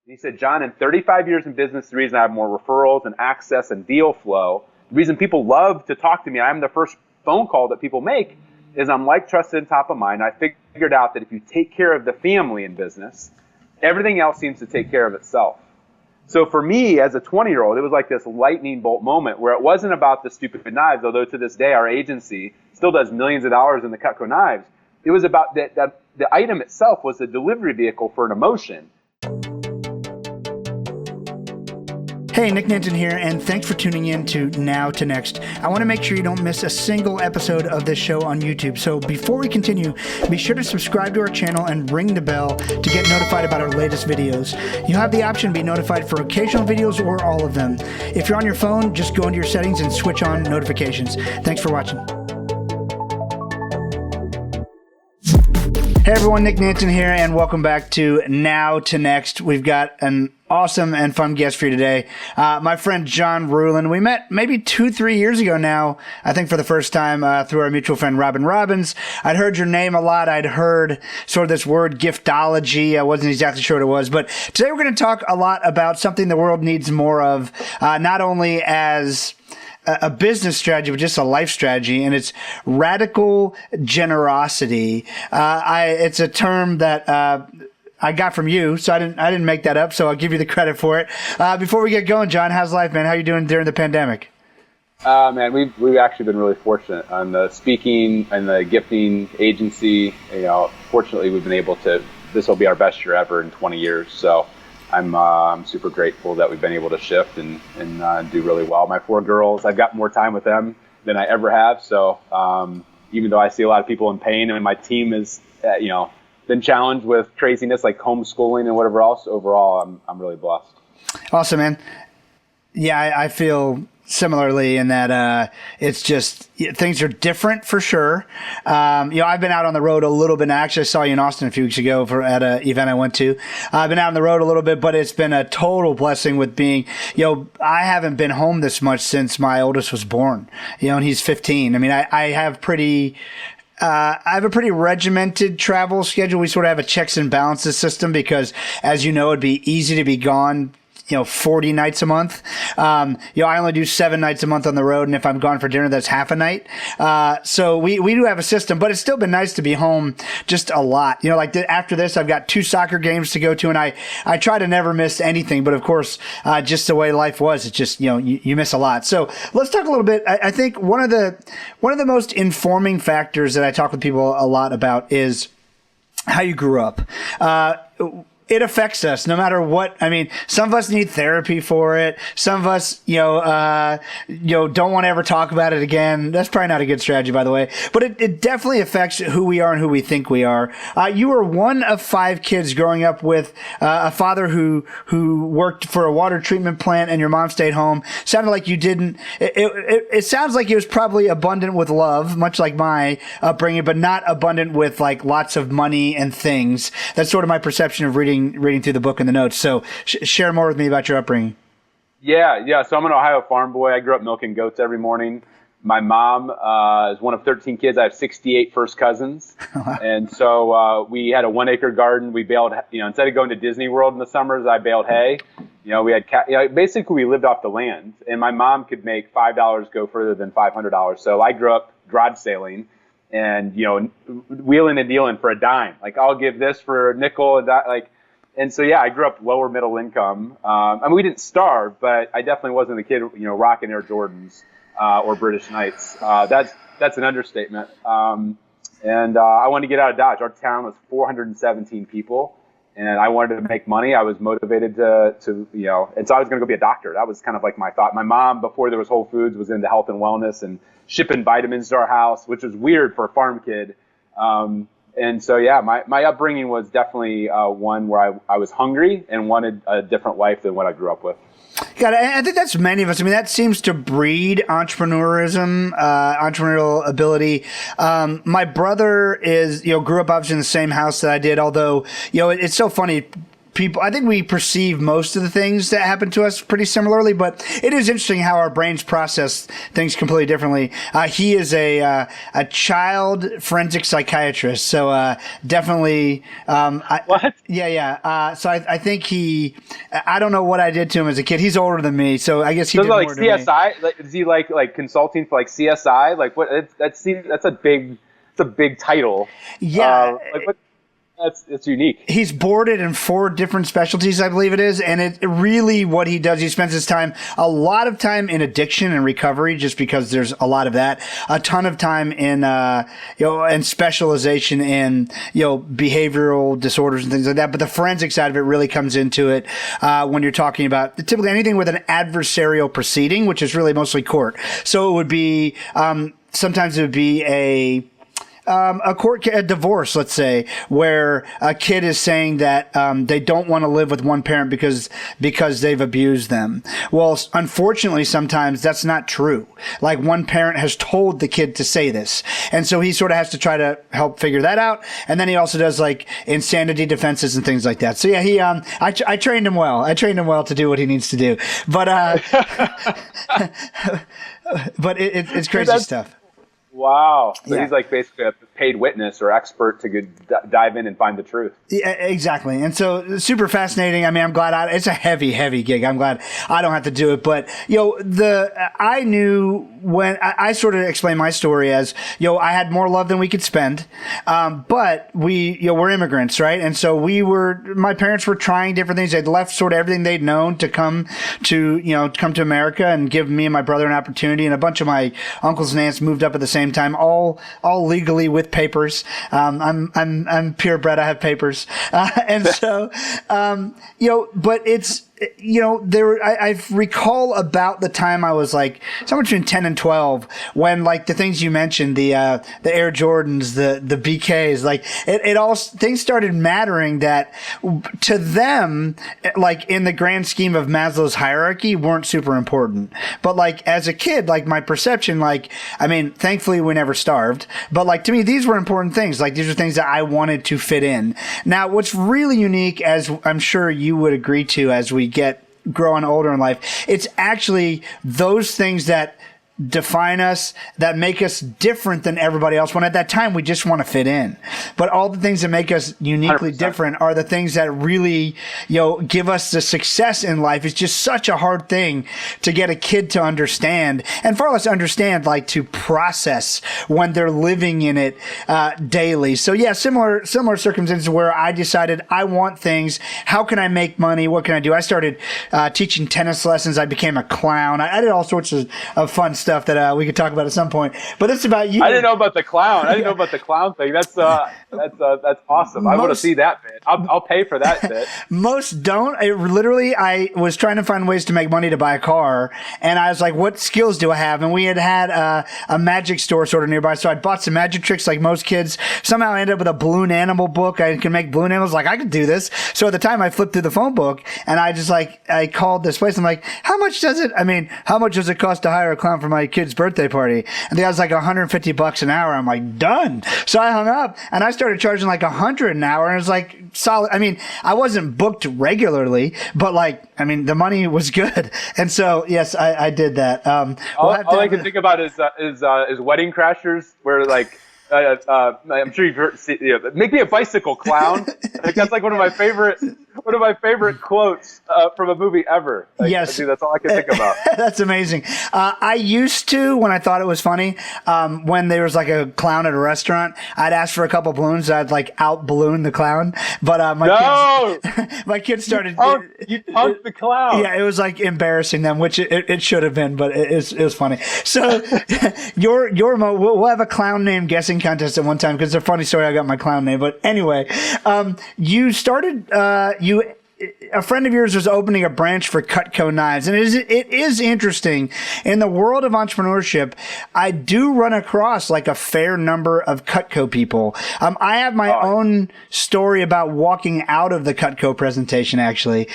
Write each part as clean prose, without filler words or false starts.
He said, John, in 35 years in business, the reason I have more referrals and access and deal flow, the reason people love to talk to me, I'm the first phone call that people make, is I'm like, trusted, and top of mind. I figured out that if you take care of the family in business, everything else seems to take care of itself. So for me, as a 20-year-old, it was like this lightning bolt moment where it wasn't about the stupid knives, although to this day our agency still does millions of dollars in the Cutco knives. It was about that the item itself was a delivery vehicle for an emotion. Hey, Nick Nanton here, and thanks for tuning in to Now to Next. I want to make sure you don't miss a single episode of this show on YouTube. So before we continue, be sure to subscribe to our channel and ring the bell to get notified about our latest videos. You have the option to be notified for occasional videos or all of them. If you're on your phone, just go into your settings and switch on notifications. Thanks for watching. Hey everyone, Nick Nanton here, and welcome back to Now to Next. We've got an awesome and fun guest for you today. My friend John Ruhlin. We met maybe 2-3 years ago now, I think for the first time through our mutual friend Robin Robbins. I'd heard your name a lot. I'd heard sort of this word Giftology. I wasn't exactly sure what it was. But today we're going to talk a lot about something the world needs more of, not only as a business strategy, but just a life strategy, and it's radical generosity. It's a term that I got from you, so I didn't make that up. So I'll give you the credit for it. Before we get going, John, how's life, man? How you doing during the pandemic? Man, we've actually been really fortunate on the speaking and the gifting agency. You know, fortunately, we've been able to. This will be our best year ever in 20 years. So I'm super grateful that we've been able to shift and do really well. My 4 girls, I've got more time with them than I ever have. So even though I see a lot of people in pain, and my team is, been challenged with craziness like homeschooling and whatever else, overall, I'm really blessed. Awesome, man. Yeah, I feel similarly in that it's just things are different for sure. I've been out on the road a little bit. Actually, I saw you in Austin a few weeks ago at an event I went to. I've been out on the road a little bit, but it's been a total blessing with being, I haven't been home this much since my oldest was born, and he's 15. I mean, I have I have a pretty regimented travel schedule. We sort of have a checks and balances system because, as you know, it'd be easy to be gone 40 nights a month. I only do 7 nights a month on the road, and if I'm gone for dinner, that's half a night. So we do have a system, but it's still been nice to be home just a lot. After this, I've got 2 soccer games to go to, and I try to never miss anything. But of course, just the way life was, it's just you miss a lot. So let's talk a little bit. I think one of the most informing factors that I talk with people a lot about is how you grew up. It affects us no matter what. I mean, some of us need therapy for it. Some of us, don't want to ever talk about it again. That's probably not a good strategy, by the way. But it definitely affects who we are and who we think we are. You were one of 5 kids growing up with a father who worked for a water treatment plant, and your mom stayed home. Sounded like you didn't. It sounds like it was probably abundant with love, much like my upbringing, but not abundant with like lots of money and things. That's sort of my perception of reading through the book and the notes. So share more with me about your upbringing. Yeah. So I'm an Ohio farm boy. I grew up milking goats every morning. My mom is one of 13 kids. I have 68 first cousins. And so we had a 1-acre garden. We baled, instead of going to Disney World in the summers, I baled hay. We had basically we lived off the land. And my mom could make $5 go further than $500. So I grew up garage sailing and, wheeling and dealing for a dime. Like, I'll give this for a nickel and that, and so, I grew up lower middle income. We didn't starve, but I definitely wasn't a kid, rocking Air Jordans or British Knights. That's an understatement. And I wanted to get out of Dodge. Our town was 417 people, and I wanted to make money. I was motivated to and so I was going to go be a doctor. That was kind of like my thought. My mom, before there was Whole Foods, was into health and wellness and shipping vitamins to our house, which was weird for a farm kid. And so, my upbringing was definitely one where I was hungry and wanted a different life than what I grew up with. God, I think that's many of us. I mean, that seems to breed entrepreneurial ability. My brother grew up obviously in the same house that I did, although, it's so funny. I think we perceive most of the things that happen to us pretty similarly, but it is interesting how our brains process things completely differently. He is a child forensic psychiatrist, so definitely. What? Yeah. So I think I don't know what I did to him as a kid. He's older than me, so I guess he did like more CSI. Like, is he like consulting for like CSI? Like what? That's a big title. Yeah. It's unique. He's boarded in 4 different specialties, I believe it is. And it really what he does, he spends a lot of time in addiction and recovery, just because there's a lot of that. A ton of time in, and specialization in, behavioral disorders and things like that. But the forensic side of it really comes into it, when you're talking about typically anything with an adversarial proceeding, which is really mostly court. So it would be, sometimes it would be a divorce, let's say, where a kid is saying that they don't want to live with one parent because they've abused them. Well, unfortunately, sometimes that's not true. Like, one parent has told the kid to say this, and so he sort of has to try to help figure that out. And then he also does like insanity defenses and things like that. So yeah, I trained him well. I trained him well to do what he needs to do. But but it's crazy stuff. Wow. So yeah. He's like basically a paid witness or expert to dive in and find the truth. Yeah, exactly. And so super fascinating. I mean, I'm glad it's a heavy gig. I'm glad I don't have to do it. But, I knew when I sort of explained my story as, I had more love than we could spend. But we're immigrants, right? And so my parents were trying different things. They'd left sort of everything they'd known to come to America and give me and my brother an opportunity. And a bunch of my uncles and aunts moved up at the same time, all legally with papers. I'm purebred. I have papers. And so, but it's, I recall about the time I was like somewhere between 10 and 12 when like the things you mentioned, the Air Jordans, the BKs, like it all, things started mattering that to them, like in the grand scheme of Maslow's hierarchy, weren't super important. But like as a kid, like my perception, thankfully we never starved, but like to me, these were important things. Like these are things that I wanted to fit in. Now, what's really unique, as I'm sure you would agree to as we get growing older in life, it's actually those things that define us, that make us different than everybody else, when at that time we just want to fit in. But all the things that make us uniquely 100%. different are the things that really give us the success in life. It's just such a hard thing to get a kid to understand, and far less understand, like to process when they're living in it daily. So yeah, similar circumstances where I decided I want things. How can I make money? What can I do? I started teaching tennis lessons. I became a clown. I did all sorts of fun stuff that we could talk about at some point. But it's about you. I didn't know about the clown. I didn't know about the clown thing. That's awesome. I want to see that bit. I'll pay for that bit. Most don't. I was trying to find ways to make money to buy a car, and I was like, what skills do I have? And we had a magic store sort of nearby, so I bought some magic tricks like most kids. Somehow I ended up with a balloon animal book. I can make balloon animals. Like, I could do this. So at the time I flipped through the phone book, and I called this place. I'm like, how much does it cost to hire a clown for my kid's birthday party? And the guy was like $150 an hour. I'm like, done. So I hung up and I started charging like $100 an hour, and it was like solid. I mean, I wasn't booked regularly, but the money was good. And so, yes, I did that. All I can think about is Wedding Crashers, where like, I'm sure you've heard, make me a bicycle clown. Like, that's like one of my favorite quotes from a movie ever. Like, yes, dude, that's all I can think about. That's amazing. I used to, when I thought it was funny, when there was like a clown at a restaurant, I'd ask for a couple balloons. I'd like out balloon the clown, but my kids started. You punked the clown. Yeah, it was like embarrassing them, which it should have been, but it was funny. So we'll have a clown name guessing contest at one time, because it's a funny story. I got my clown name, but anyway, you started. A friend of yours was opening a branch for Cutco knives, and it is interesting in the world of entrepreneurship. I do run across like a fair number of Cutco people. I have my own story about walking out of the Cutco presentation, actually,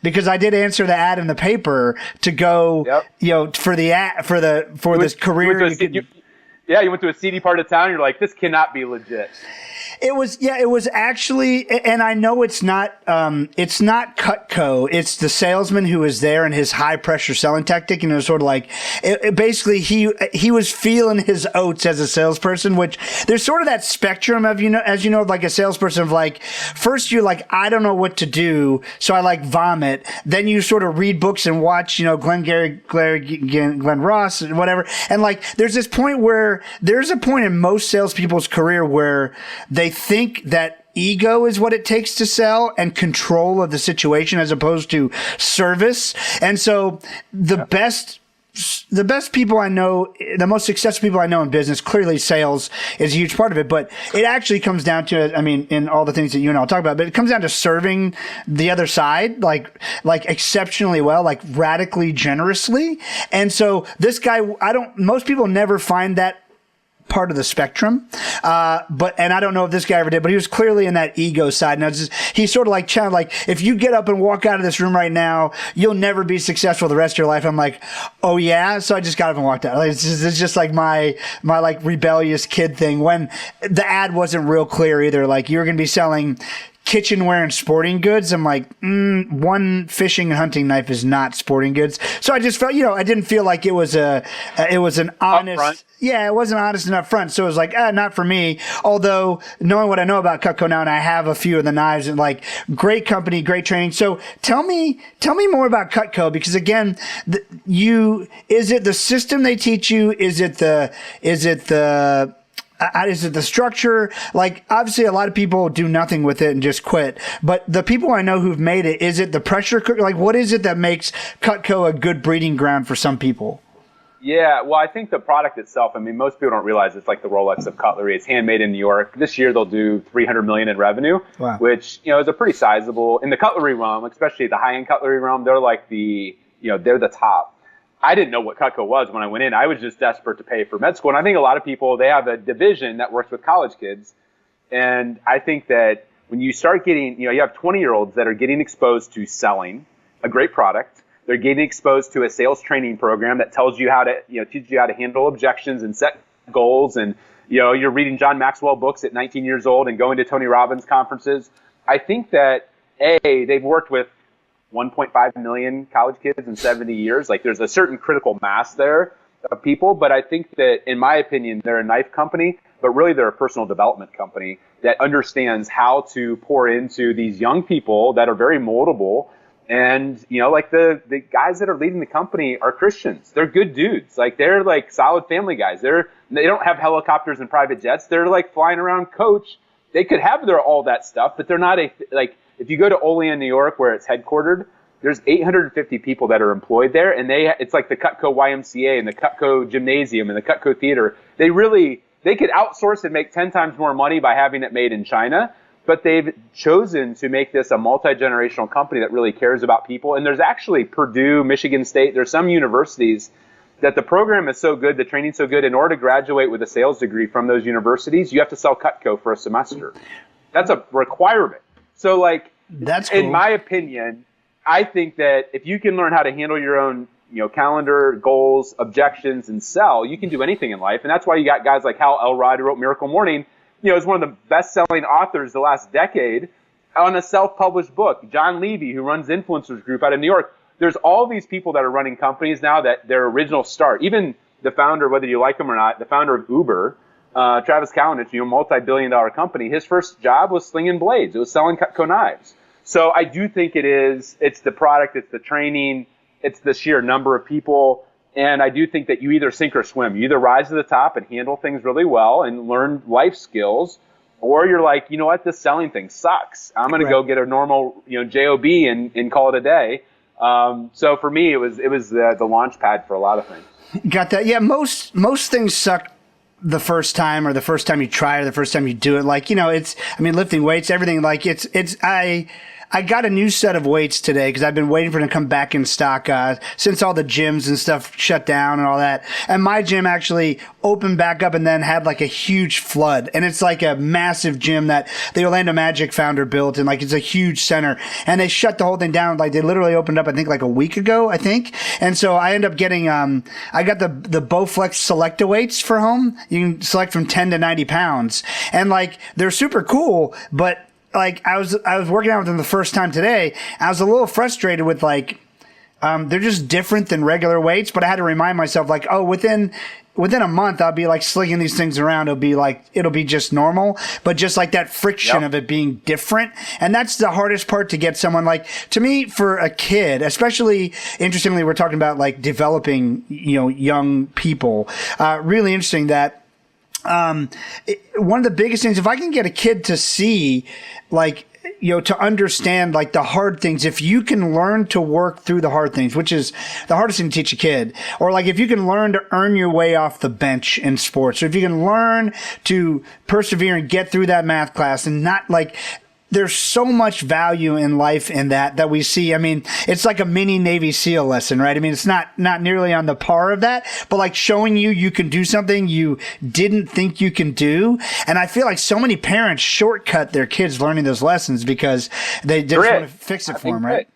because I did answer the ad in the paper to go, for the ad for this career. You went to a seedy part of town. You're like, this cannot be legit. It was actually, and I know it's not Cutco. It's the salesman who was there and his high pressure selling tactic. And it was sort of like, basically he was feeling his oats as a salesperson, which there's sort of that spectrum of, as you know, like a salesperson of like, first you're like, I don't know what to do. So I like vomit. Then you sort of read books and watch, Glenn Ross, whatever. And like, there's a point in most salespeople's career where they think that ego is what it takes to sell and control of the situation as opposed to service. And so the best people I know, the most successful people I know in business, clearly sales is a huge part of it, but it actually comes down to, in all the things that you and I'll talk about, but it comes down to serving the other side, like exceptionally well, like radically generously. And so this guy, most people never find that part of the spectrum. And I don't know if this guy ever did, but he was clearly in that ego side. And he's sort of like, if you get up and walk out of this room right now, you'll never be successful the rest of your life. I'm like, oh yeah. So I just got up and walked out. Like, it's just like my like rebellious kid thing when the ad wasn't real clear either. Like you're going to be selling kitchenware and sporting goods. I'm like, one fishing and hunting knife is not sporting goods. So I just felt, I didn't feel like it was an honest, upfront. Yeah, it wasn't honest and upfront. So it was like, not for me. Although knowing what I know about Cutco now, and I have a few of the knives and like great company, great training. So tell me more about Cutco, because again, is it the system they teach you? Is it the structure? Like, obviously a lot of people do nothing with it and just quit, but the people I know who've made it, is it the pressure cooker? Like, what is it that makes Cutco a good breeding ground for some people? Yeah, well, I think the product itself, most people don't realize it's like the Rolex of cutlery. It's handmade in New York. This year they'll do $300 million in revenue, wow, which, is a pretty sizable, in the cutlery realm, especially the high-end cutlery realm, they're like they're the top. I didn't know what Cutco was when I went in. I was just desperate to pay for med school. And I think a lot of people, they have a division that works with college kids. And I think that when you start getting, you have 20-year-olds that are getting exposed to selling a great product. They're getting exposed to a sales training program that tells you how to, teaches you how to handle objections and set goals. And, you're reading John Maxwell books at 19 years old and going to Tony Robbins conferences. I think that, they've worked with 1.5 million college kids in 70 years. Like, there's a certain critical mass there of people. But I think that, in my opinion, they're a knife company, but really they're a personal development company that understands how to pour into these young people that are very moldable. And, like the guys that are leading the company are Christians. They're good dudes. Like, they're like solid family guys. They don't have helicopters and private jets. They're like flying around coach. They could have all that stuff, but they're not if you go to Olean, New York, where it's headquartered, there's 850 people that are employed there. And it's like the Cutco YMCA and the Cutco Gymnasium and the Cutco Theater. They could outsource and make 10 times more money by having it made in China. But they've chosen to make this a multi-generational company that really cares about people. And there's actually Purdue, Michigan State, there's some universities that the program is so good, the training's so good, in order to graduate with a sales degree from those universities, you have to sell Cutco for a semester. That's a requirement. So that's cool. In my opinion, I think that if you can learn how to handle your own calendar, goals, objections, and sell, you can do anything in life. And that's why you got guys like Hal Elrod, who wrote Miracle Morning, is one of the best-selling authors the last decade on a self-published book. John Levy, who runs Influencers Group out of New York. There's all these people that are running companies now that their original start, even the founder, whether you like him or not, the founder of Uber, Travis Kalanick, multi-billion-dollar company, his first job was slinging blades. It was selling Cutco knives. So I do think it's the product, it's the training, it's the sheer number of people. And I do think that you either sink or swim. You either rise to the top and handle things really well and learn life skills, or you're like, you know what, this selling thing sucks. I'm going to go get a normal, JOB and call it a day. So for me, it was the launch pad for a lot of things. Got that? Yeah, most things suck the first time, or the first time you try, or the first time you do it. Like, lifting weights, everything. Like, I got a new set of weights today because I've been waiting for them to come back in stock since all the gyms and stuff shut down and all that. And my gym actually opened back up and then had like a huge flood. And it's like a massive gym that the Orlando Magic founder built, and like it's a huge center. And they shut the whole thing down. Like they literally opened up, I think like a week ago, I think. And so I end up getting I got the Bowflex Selecta weights for home. You can select from 10 to 90 pounds, and like they're super cool, but like I was working out with them the first time today. I was a little frustrated with like they're just different than regular weights, but I had to remind myself like, oh, within a month I'll be like slinging these things around. It'll be just normal, but just like that friction of it being different. And that's the hardest part to get someone like, to me, for a kid, especially interestingly, we're talking about like developing, young people, really interesting that, one of the biggest things, if I can get a kid to see like, to understand like the hard things, if you can learn to work through the hard things, which is the hardest thing to teach a kid, or like if you can learn to earn your way off the bench in sports, or if you can learn to persevere and get through that math class and not like, there's so much value in life in that we see. I mean, it's like a mini Navy SEAL lesson, right? I mean, it's not nearly on the par of that, but like showing you can do something you didn't think you can do. And I feel like so many parents shortcut their kids learning those lessons because they just want to fix it for them, right?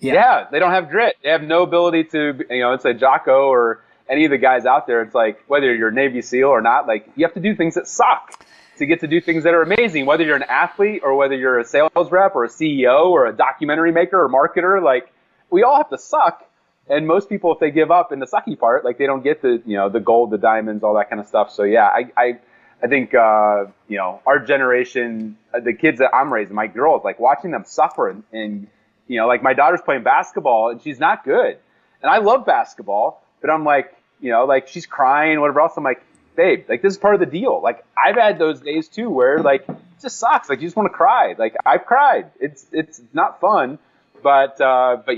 Yeah, they don't have grit. They have no ability to, it's like Jocko or any of the guys out there. It's like, whether you're Navy SEAL or not, like you have to do things that suck to get to do things that are amazing, whether you're an athlete or whether you're a sales rep or a CEO or a documentary maker or marketer. Like, we all have to suck. And most people, if they give up in the sucky part, like they don't get the, the gold, the diamonds, all that kind of stuff. So yeah, I think, our generation, the kids that I'm raising, my girls, like watching them suffer and like my daughter's playing basketball and she's not good. And I love basketball, but I'm like, like she's crying, whatever else. I'm like, babe, like this is part of the deal. Like I've had those days too where like it just sucks. Like you just want to cry. Like I've cried. It's not fun, but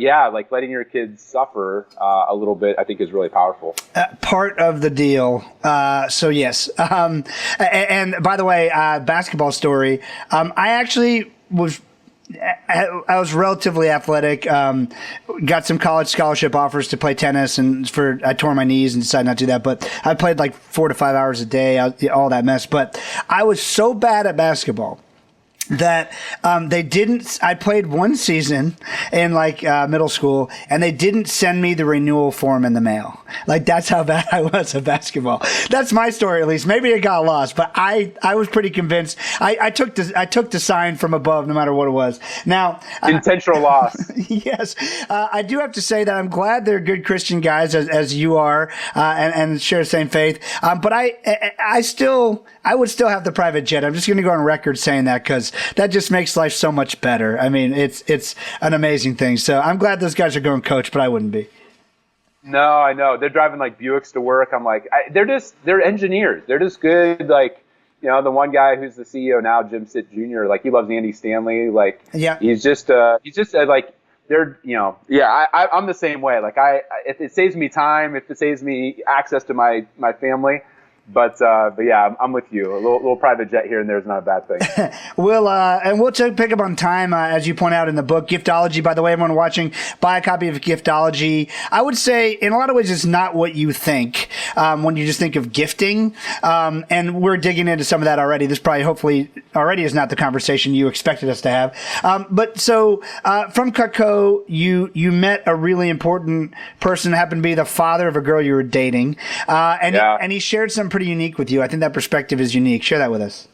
yeah, like letting your kids suffer a little bit, I think is really powerful. Part of the deal. So yes. And by the way, basketball story. I actually I was relatively athletic, got some college scholarship offers to play tennis, and I tore my knees and decided not to do that. But I played like 4 to 5 hours a day, all that mess. But I was so bad at basketball that I played one season in like middle school, and they didn't send me the renewal form in the mail. Like that's how bad I was at basketball. That's my story, at least. Maybe it got lost, but I was pretty convinced. I took the sign from above, no matter what it was. Now, intentional loss. Yes, I do have to say that I'm glad they're good Christian guys, as you are, and share the same faith. But I would still have the private jet. I'm just going to go on record saying that because that just makes life so much better. I mean, it's an amazing thing. So I'm glad those guys are going coach, but I wouldn't be. No, I know. They're driving like Buicks to work. I'm like, they're engineers. They're just good. Like, the one guy who's the CEO now, Jim Sitt Jr., like he loves Andy Stanley. Like, yeah, he's just like, they're, I'm the same way. Like if it saves me time, if it saves me access to my family, But yeah, I'm with you. A little private jet here and there is not a bad thing. We'll pick up on time, as you point out in the book. Giftology, by the way, everyone watching, buy a copy of Giftology. I would say, in a lot of ways, it's not what you think when you just think of gifting. And we're digging into some of that already. This probably, hopefully, already is not the conversation you expected us to have. From Cutco, you met a really important person, happened to be the father of a girl you were dating, and he shared some pretty unique with you. I think that perspective is unique. Share that with us.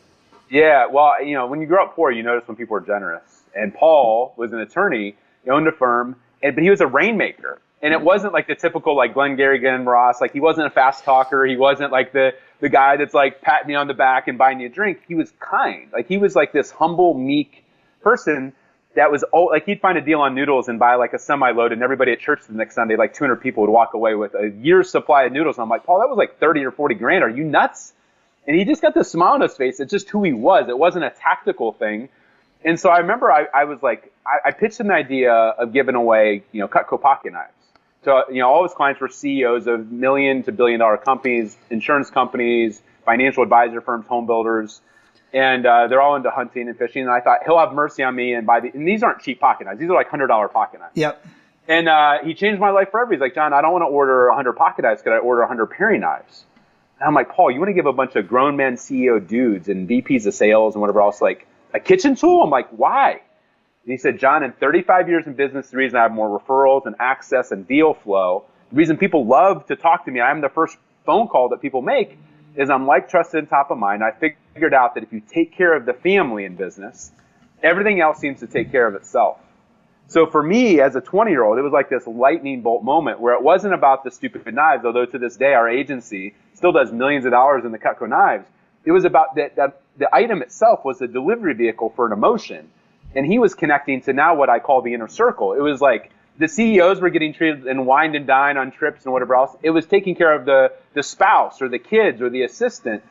Yeah, well, when you grow up poor, you notice when people are generous. And Paul was an attorney, he owned a firm, but he was a rainmaker. And it wasn't like the typical like Glengarry Glen Ross. Like he wasn't a fast talker. He wasn't like the guy that's like patting you on the back and buying you a drink. He was kind. Like he was like this humble, meek person that was like he'd find a deal on noodles and buy like a semi-load, and everybody at church the next Sunday, like 200 people would walk away with a year's supply of noodles. And I'm like, Paul, that was like 30 or 40 grand. Are you nuts? And he just got this smile on his face. It's just who he was. It wasn't a tactical thing. And so I remember I was like, I pitched an idea of giving away, Cutco pocket knives. So, all his clients were CEOs of $1 million to $1 billion companies, insurance companies, financial advisor firms, home builders. And they're all into hunting and fishing. And I thought, he'll have mercy on me and and these aren't cheap pocket knives. These are like $100 pocket knives. Yep. And he changed my life forever. He's like, John, I don't want to order 100 pocket knives. Could I order 100 paring knives? And I'm like, Paul, you want to give a bunch of grown men CEO dudes and VPs of sales and whatever else like a kitchen tool? I'm like, why? And he said, John, in 35 years in business, the reason I have more referrals and access and deal flow, the reason people love to talk to me, I'm the first phone call that people make, is I'm like trusted and top of mind. I figured out that if you take care of the family in business, everything else seems to take care of itself. So for me, as a 20-year-old, it was like this lightning bolt moment where it wasn't about the stupid knives, although to this day our agency still does millions of dollars in the Cutco knives. It was about that the item itself was a delivery vehicle for an emotion. And he was connecting to now what I call the inner circle. It was like the CEOs were getting treated and wined and dined on trips and whatever else. It was taking care of the spouse or the kids or the assistant.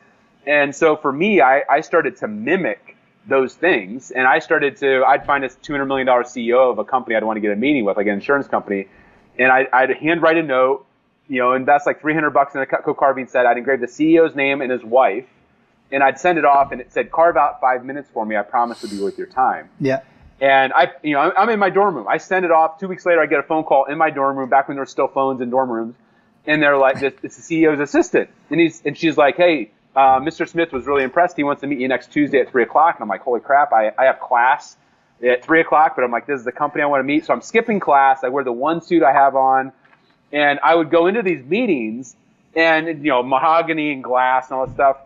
And so for me, I started to mimic those things. And I'd find a $200 million CEO of a company I'd want to get a meeting with, like an insurance company. And I'd handwrite a note, invest like $300 in a Cutco carving set. I'd engrave the CEO's name and his wife. And I'd send it off and it said, carve out 5 minutes for me. I promise to be worth your time. Yeah. And I'm in my dorm room. I send it off. 2 weeks later, I get a phone call in my dorm room, back when there were still phones in dorm rooms. And they're like, it's the CEO's assistant. And she's like, hey, Mr. Smith was really impressed. He wants to meet you next Tuesday at 3 o'clock. And I'm like, holy crap, I have class at 3 o'clock, but I'm like, this is the company I want to meet. So I'm skipping class. I wear the one suit I have on. And I would go into these meetings and, mahogany and glass and all that stuff.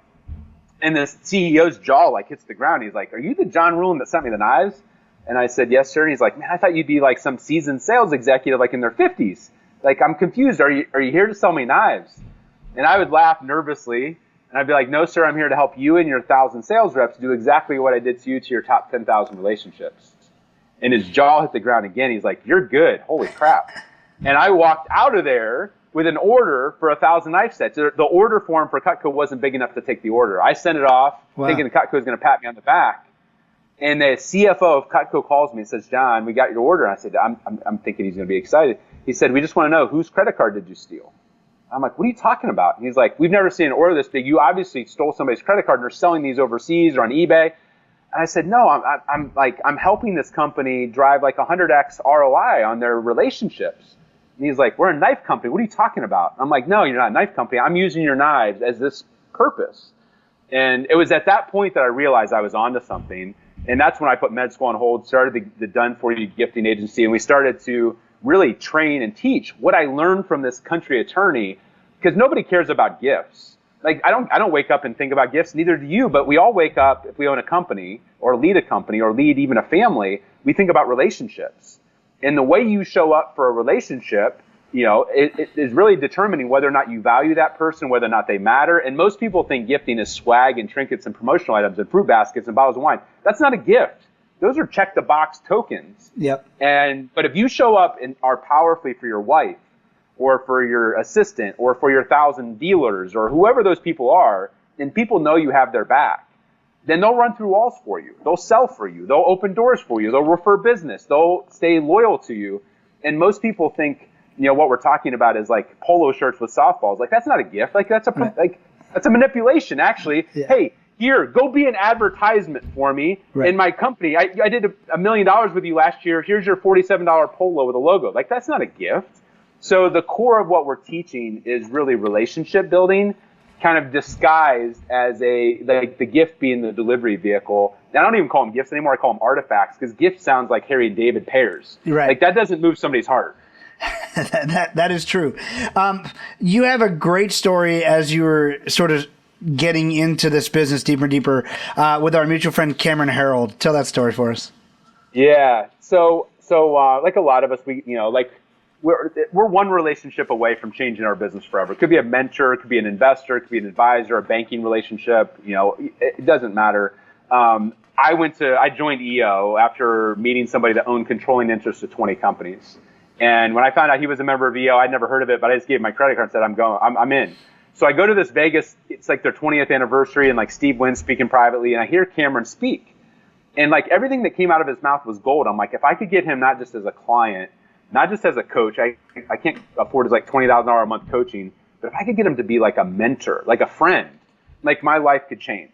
And the CEO's jaw like hits the ground. He's like, are you the John Ruhlin that sent me the knives? And I said, yes, sir. And he's like, man, I thought you'd be like some seasoned sales executive, like in their 50s. Like, I'm confused. Are you here to sell me knives? And I would laugh nervously. And I'd be like, no, sir, I'm here to help you and your 1,000 sales reps do exactly what I did to you to your top 10,000 relationships. And his jaw hit the ground again. He's like, you're good. Holy crap. And I walked out of there with an order for 1,000 knife sets. The order form for Cutco wasn't big enough to take the order. I sent it off, thinking the Cutco was going to pat me on the back. And the CFO of Cutco calls me and says, John, we got your order. And I said, I'm thinking he's going to be excited. He said, we just want to know, whose credit card did you steal? I'm like, what are you talking about? And he's like, we've never seen an order this big. You obviously stole somebody's credit card and are selling these overseas or on eBay. And I said, no, I'm helping this company drive like 100x ROI on their relationships. And he's like, we're a knife company. What are you talking about? I'm like, no, you're not a knife company. I'm using your knives as this purpose. And it was at that point that I realized I was onto something. And that's when I put med school on hold, started the Done For You gifting agency, and we started to really train and teach what I learned from this country attorney, because nobody cares about gifts. Like, I don't wake up and think about gifts, neither do you, but we all wake up, if we own a company or lead even a family, we think about relationships. And the way you show up for a relationship, it is really determining whether or not you value that person, whether or not they matter. And most people think gifting is swag and trinkets and promotional items and fruit baskets and bottles of wine. That's not a gift. Those are check the box tokens. Yep. But if you show up and are powerfully for your wife or for your assistant or for your 1,000 dealers or whoever those people are, and people know you have their back, then they'll run through walls for you. They'll sell for you. They'll open doors for you. They'll refer business. They'll stay loyal to you. And most people think, what we're talking about is like polo shirts with softballs. Like, that's not a gift. Like, that's a manipulation, actually. Yeah. Hey, here, go be an advertisement for me in my company. I did $1 million with you last year. Here's your $47 polo with a logo. Like, that's not a gift. So the core of what we're teaching is really relationship building, kind of disguised as the gift being the delivery vehicle. And I don't even call them gifts anymore. I call them artifacts, because gift sounds like Harry and David pairs. Right. Like, that doesn't move somebody's heart. that is true. You have a great story as you were sort of getting into this business deeper and deeper with our mutual friend Cameron Harold. Tell that story for us. Yeah. So like a lot of us, we're one relationship away from changing our business forever. It could be a mentor, it could be an investor, it could be an advisor, a banking relationship. It doesn't matter. I joined EO after meeting somebody that owned controlling interest of 20 companies. And when I found out he was a member of EO, I'd never heard of it, but I just gave him my credit card and said, I'm in. So I go to this Vegas, it's like their 20th anniversary, and like Steve Wynn's speaking privately, and I hear Cameron speak. And like everything that came out of his mouth was gold. I'm like, if I could get him not just as a client, not just as a coach, I can't afford his like $20,000 a month coaching, but if I could get him to be like a mentor, like a friend, like my life could change.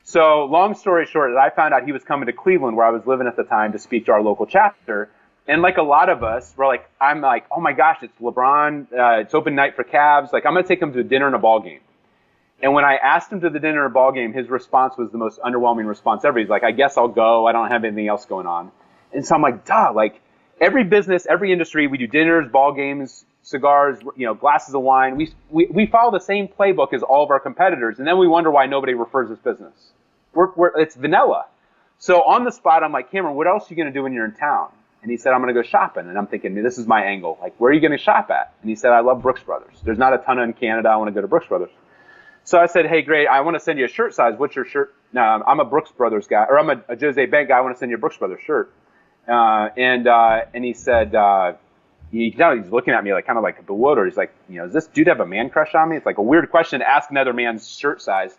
So long story short, I found out he was coming to Cleveland, where I was living at the time, to speak to our local chapter. And like a lot of us, I'm like, oh my gosh, it's LeBron. It's open night for Cavs. Like, I'm going to take him to a dinner and a ball game. And when I asked him to the dinner and a ball game, his response was the most underwhelming response ever. He's like, I guess I'll go. I don't have anything else going on. And so I'm like, duh, like every business, every industry, we do dinners, ball games, cigars, glasses of wine. We follow the same playbook as all of our competitors. And then we wonder why nobody refers this business. It's vanilla. So on the spot, I'm like, Cameron, what else are you going to do when you're in town? And he said, I'm going to go shopping. And I'm thinking, this is my angle. Like, where are you going to shop at? And he said, I love Brooks Brothers. There's not a ton in Canada. I want to go to Brooks Brothers. So I said, hey, great. I want to send you a shirt size. What's your shirt? No, I'm a Brooks Brothers guy, or I'm a Jose Bank guy. I want to send you a Brooks Brothers shirt. And he said, he's looking at me like kind of like bewildered. He's like, does this dude have a man crush on me? It's like a weird question to ask another man's shirt size.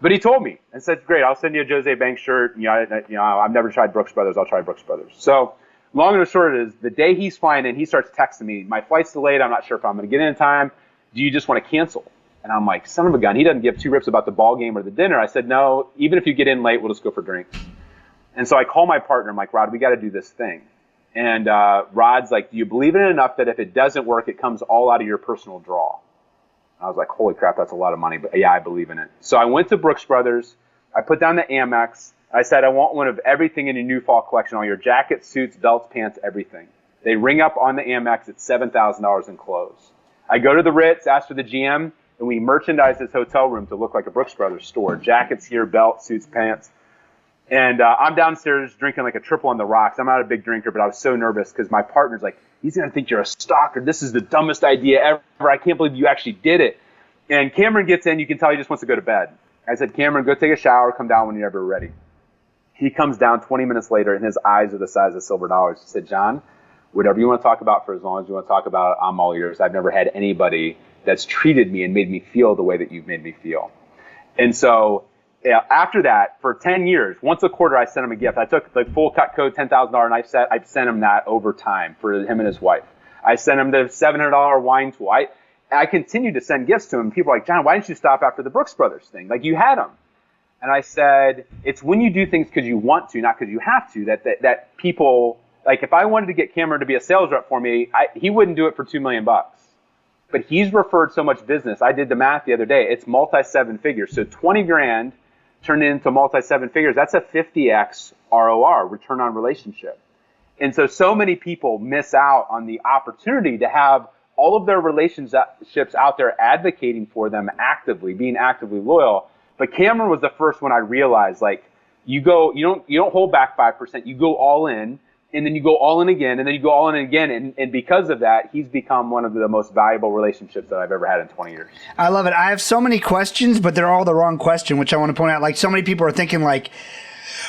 But he told me and said, great, I'll send you a Jose Bank shirt. I've never tried Brooks Brothers. I'll try Brooks Brothers. So long and short is, the day he's flying in, he starts texting me, my flight's delayed. I'm not sure if I'm going to get in time. Do you just want to cancel? And I'm like, son of a gun. He doesn't give two rips about the ball game or the dinner. I said, no, even if you get in late, we'll just go for drinks. And so I call my partner. I'm like, Rod, we got to do this thing. And Rod's like, do you believe in it enough that if it doesn't work, it comes all out of your personal draw? I was like, holy crap, that's a lot of money. But yeah, I believe in it. So I went to Brooks Brothers. I put down the Amex. I said, I want one of everything in your new fall collection, all your jackets, suits, belts, pants, everything. They ring up on the Amex at $7,000 in clothes. I go to the Ritz, ask for the GM, and we merchandise this hotel room to look like a Brooks Brothers store. Jackets here, belts, suits, pants. And I'm downstairs drinking like a triple on the rocks. I'm not a big drinker, but I was so nervous because my partner's like, he's going to think you're a stalker. This is the dumbest idea ever. I can't believe you actually did it. And Cameron gets in. You can tell he just wants to go to bed. I said, Cameron, go take a shower. Come down when you're ever ready. He comes down 20 minutes later, and his eyes are the size of silver dollars. He said, John, whatever you want to talk about for as long as you want to talk about it, I'm all ears. I've never had anybody that's treated me and made me feel the way that you've made me feel. And so after that, for 10 years, once a quarter, I sent him a gift. I took the full Cutco $10,000 knife set. I sent him that over time for him and his wife. I sent him the $700 wine tool. I continued to send gifts to him. People are like, John, why didn't you stop after the Brooks Brothers thing? Like, you had them. And I said, it's when you do things because you want to, not because you have to, that people, like, if I wanted to get Cameron to be a sales rep for me, he wouldn't do it for $2 million. But he's referred so much business. I did the math the other day. It's multi-seven figures. So 20 grand turned into multi-seven figures. That's a 50x ROR, return on relationship. And so many people miss out on the opportunity to have all of their relationships out there advocating for them actively, being actively loyal. But Cameron was the first one I realized, like, you don't hold back 5%, you go all in, and then you go all in again, and then you go all in again. And because of that, he's become one of the most valuable relationships that I've ever had in 20 years. I love it. I have so many questions, but they're all the wrong question, which I want to point out. Like, so many people are thinking, like,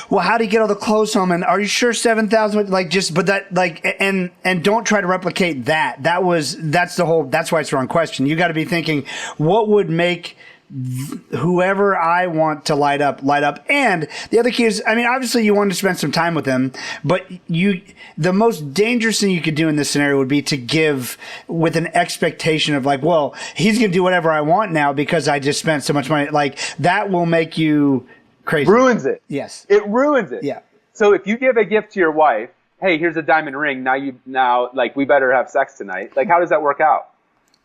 well, how do you get all the clothes home? And are you sure 7,000? Like, but that, like, and don't try to replicate that. That's why it's the wrong question. You got to be thinking, what would make whoever I want to light up. And the other key is, I mean, obviously you want to spend some time with them, but the most dangerous thing you could do in this scenario would be to give with an expectation of like, well, he's going to do whatever I want now because I just spent so much money. Like, that will make you crazy. Ruins it. Yes. It ruins it. Yeah. So if you give a gift to your wife, hey, here's a diamond ring. Now like, we better have sex tonight. Like, how does that work out?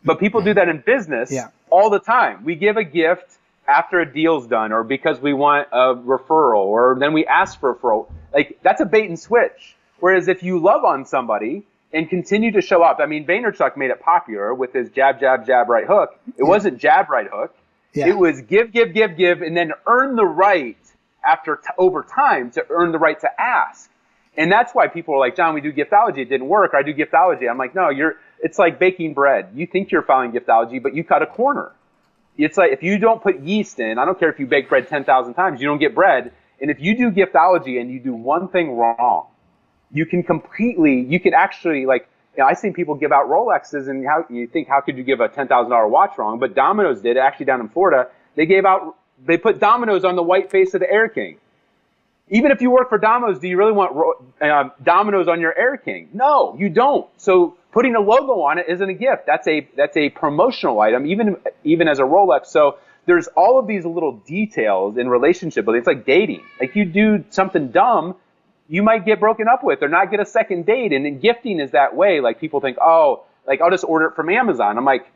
But people do that in business all the time. We give a gift after a deal's done or because we want a referral or then we ask for a referral. Like, that's a bait and switch. Whereas if you love on somebody and continue to show up, I mean, Vaynerchuk made it popular with his jab, jab, jab, right hook. It wasn't jab, right hook. Yeah. It was give, give, give, give, and then earn the right over time to earn the right to ask. And that's why people are like, John, we do Giftology. It didn't work. Or I do Giftology. I'm like, no, it's like baking bread. You think you're following Giftology, but you cut a corner. It's like if you don't put yeast in, I don't care if you bake bread 10,000 times, you don't get bread. And if you do Giftology and you do one thing wrong, you can actually, like, you know, I've seen people give out Rolexes and how could you give a $10,000 watch wrong? But Domino's did, actually down in Florida, they put Domino's on the white face of the Air King. Even if you work for Domino's, do you really want Domino's on your Air King? No, you don't. So putting a logo on it isn't a gift. That's a promotional item, even as a Rolex. So there's all of these little details in relationship, but it's like dating. Like you do something dumb, you might get broken up with or not get a second date. And then gifting is that way. Like people think, oh, like I'll just order it from Amazon. I'm like,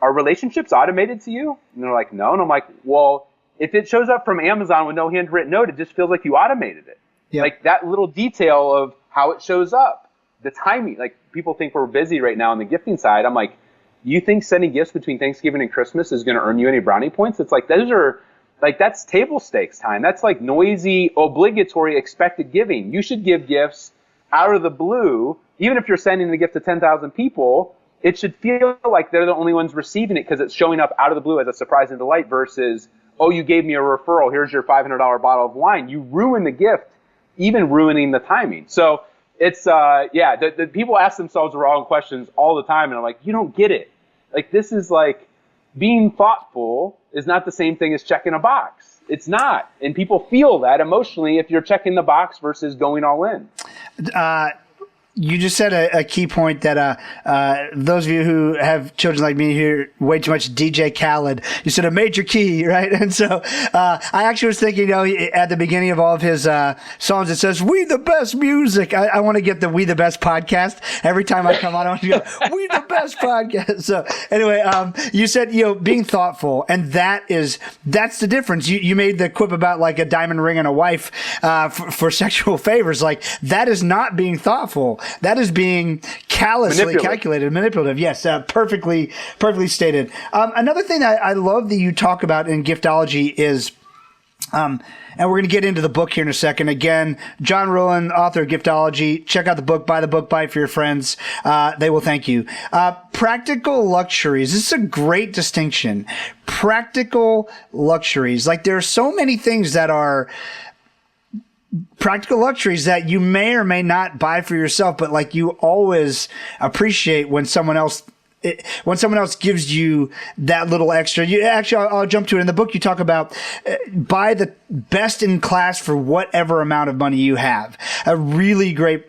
are relationships automated to you? And they're like, no. And I'm like, well, if it shows up from Amazon with no handwritten note, it just feels like you automated it. Yep. Like that little detail of how it shows up, the timing. Like people think we're busy right now on the gifting side. I'm like, you think sending gifts between Thanksgiving and Christmas is going to earn you any brownie points? It's like, those are like, that's table stakes time. That's like noisy, obligatory, expected giving. You should give gifts out of the blue. Even if you're sending the gift to 10,000 people, it should feel like they're the only ones receiving it because it's showing up out of the blue as a surprise and delight versus, oh, you gave me a referral. Here's your $500 bottle of wine. You ruin the gift, even ruining the timing. So it's, the people ask themselves the wrong questions all the time. And I'm like, you don't get it. Like, this is like being thoughtful is not the same thing as checking a box. It's not. And people feel that emotionally if you're checking the box versus going all in. You just said a key point that those of you who have children like me hear way too much DJ Khaled. You said a major key, right? And so I actually was thinking, at the beginning of all of his songs, it says, "We the best music." I want to get the "We the best" podcast. Every time I come on, I want to go, "We the best podcast." So anyway, you said, being thoughtful, and that's the difference. You made the quip about like a diamond ring and a wife for sexual favors. Like that is not being thoughtful. That is being callously calculated, manipulative. Yes, perfectly stated. Another thing that I love that you talk about in Giftology is, and we're going to get into the book here in a second. Again, John Ruhlin, author of Giftology. Check out the book, buy it for your friends. They will thank you. Practical luxuries. This is a great distinction. Practical luxuries. Like there are so many things that are practical luxuries that you may or may not buy for yourself, but like you always appreciate when someone else gives you that little extra. I'll jump to it. In the book, you talk about buy the best in class for whatever amount of money you have. A really great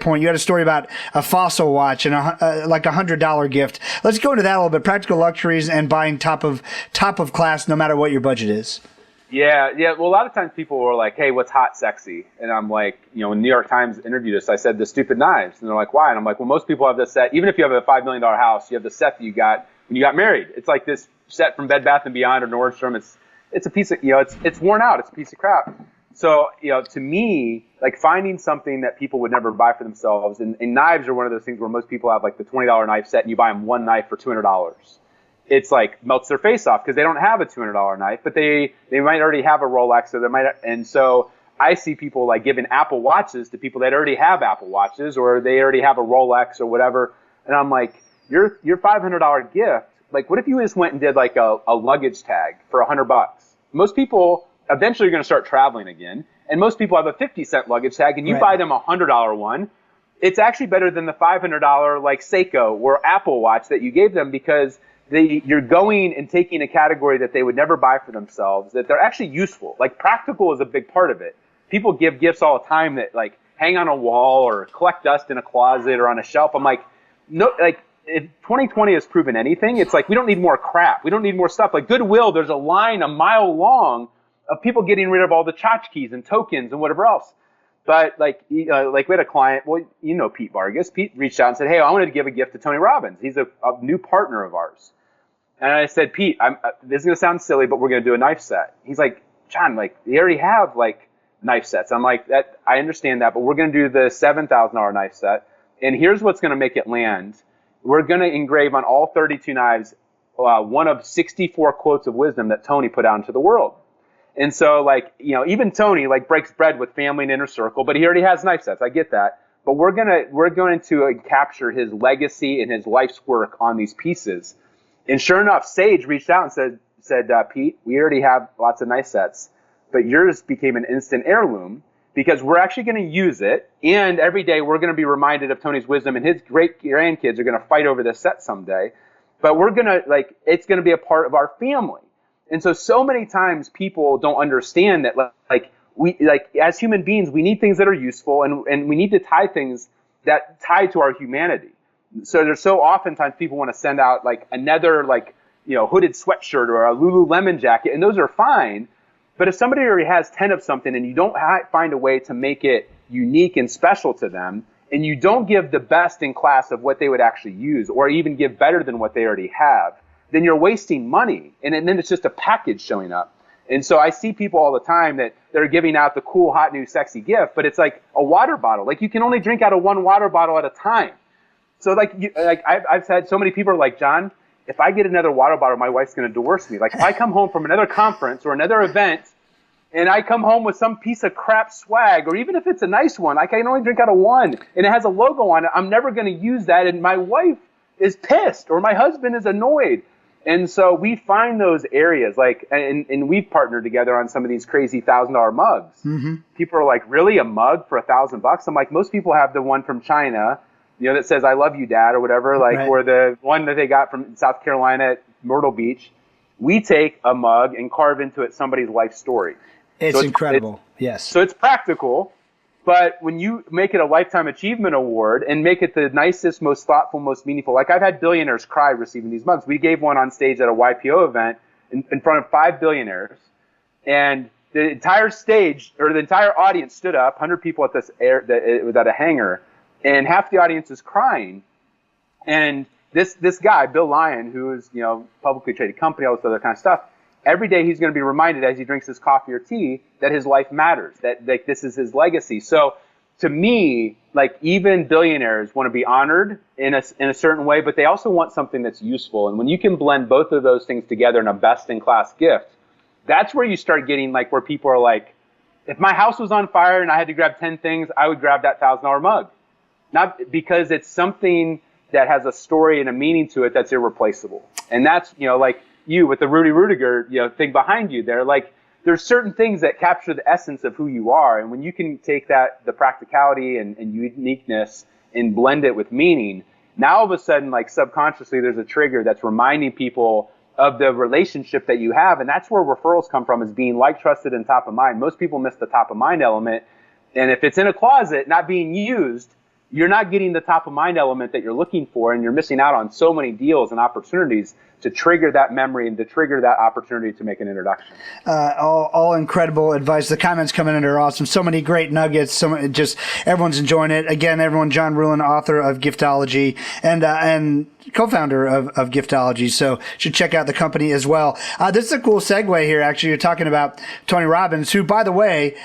point. You had a story about a Fossil watch and like $100 gift. Let's go into that a little bit. Practical luxuries and buying top of class, no matter what your budget is. Yeah. Well, a lot of times people were like, hey, what's hot, sexy? And I'm like, when New York Times interviewed us, I said the stupid knives. And they're like, why? And I'm like, well, most people have this set. Even if you have a $5 million house, you have the set that you got when you got married. It's like this set from Bed Bath & Beyond or Nordstrom. It's a piece of, it's worn out. It's a piece of crap. So, to me, like finding something that people would never buy for themselves. And knives are one of those things where most people have like the $20 knife set and you buy them one knife for $200. It's like melts their face off because they don't have a $200 knife, but they might already have a Rolex, or they might. And so I see people like giving Apple Watches to people that already have Apple Watches, or they already have a Rolex or whatever. And I'm like, your $500 gift. Like, what if you just went and did like a luggage tag for $100? Most people eventually are going to start traveling again, and most people have a 50-cent luggage tag, and you buy them a $100 one. It's actually better than the $500 like Seiko or Apple Watch that you gave them, because you're going and taking a category that they would never buy for themselves, that they're actually useful. Like practical is a big part of it. People give gifts all the time that like hang on a wall or collect dust in a closet or on a shelf. I'm like, no, like if 2020 has proven anything, it's like we don't need more crap. We don't need more stuff. Like Goodwill, there's a line a mile long of people getting rid of all the tchotchkes and tokens and whatever else. But like we had a client, Pete Vargas. Pete reached out and said, hey, I wanted to give a gift to Tony Robbins. He's a new partner of ours. And I said, Pete, this is going to sound silly, but we're going to do a knife set. He's like, John, like they already have like knife sets. I'm like, that I understand that, but we're going to do the $7,000 knife set. And here's what's going to make it land. We're going to engrave on all 32 knives one of 64 quotes of wisdom that Tony put out into the world. And so like, even Tony like breaks bread with family and inner circle, but he already has knife sets. I get that. But we're going to capture his legacy and his life's work on these pieces. And sure enough, Sage reached out and said, Pete, we already have lots of knife sets, but yours became an instant heirloom because we're actually going to use it. And every day we're going to be reminded of Tony's wisdom, and his great grandkids are going to fight over this set someday. But we're going to it's going to be a part of our family. And so many times people don't understand that we as human beings, we need things that are useful, and we need to tie things that tie to our humanity. So there's so oftentimes people want to send out like another like hooded sweatshirt or a Lululemon jacket, and those are fine. But if somebody already has 10 of something and you don't find a way to make it unique and special to them, and you don't give the best in class of what they would actually use, or even give better than what they already have, then you're wasting money. And then it's just a package showing up. And so I see people all the time that they're giving out the cool, hot, new, sexy gift, but it's like a water bottle. Like, you can only drink out of one water bottle at a time. So I've had so many people are like, John, if I get another water bottle, my wife's going to divorce me. Like, if I come home from another conference or another event and I come home with some piece of crap swag, or even if it's a nice one, I can only drink out of one and it has a logo on it, I'm never going to use that. And my wife is pissed, or my husband is annoyed. And so we find those areas, like, and we've partnered together on some of these crazy $1,000 mugs. Mm-hmm. People are like, really, a mug for $1,000? I'm like, most people have the one from China, that says, I love you, Dad, or whatever, like, right. Or the one that they got from South Carolina at Myrtle Beach. We take a mug and carve into it somebody's life story. It's incredible. Yes. So it's practical, but when you make it a Lifetime Achievement Award and make it the nicest, most thoughtful, most meaningful, like, I've had billionaires cry receiving these mugs. We gave one on stage at a YPO event in front of 5 billionaires, and the entire stage, or the entire audience, stood up, 100 people at this it was at a hangar, and half the audience is crying. And this guy, Bill Lyon, who is, publicly traded company, all this other kind of stuff, every day he's going to be reminded as he drinks his coffee or tea that his life matters, that this is his legacy. So to me, like, even billionaires want to be honored in a certain way, but they also want something that's useful. And when you can blend both of those things together in a best-in-class gift, that's where you start getting, like, where people are like, if my house was on fire and I had to grab 10 things, I would grab that $1,000 mug. Not because it's something that has a story and a meaning to it that's irreplaceable. And that's, like you with the Rudy Rudiger, thing behind you there, like, there's certain things that capture the essence of who you are. And when you can take the practicality and uniqueness and blend it with meaning, now all of a sudden, like, subconsciously, there's a trigger that's reminding people of the relationship that you have. And that's where referrals come from, is being like, trusted, and top of mind. Most people miss the top of mind element. And if it's in a closet, not being used, you're not getting the top of mind element that you're looking for, and you're missing out on so many deals and opportunities to trigger that memory and to trigger that opportunity to make an introduction. All incredible advice. The comments coming in are awesome. So many great nuggets. Just everyone's enjoying it. Again, everyone, John Ruhlin, author of Giftology and co-founder of Giftology. So should check out the company as well. This is a cool segue here. Actually, you're talking about Tony Robbins, who, by the way,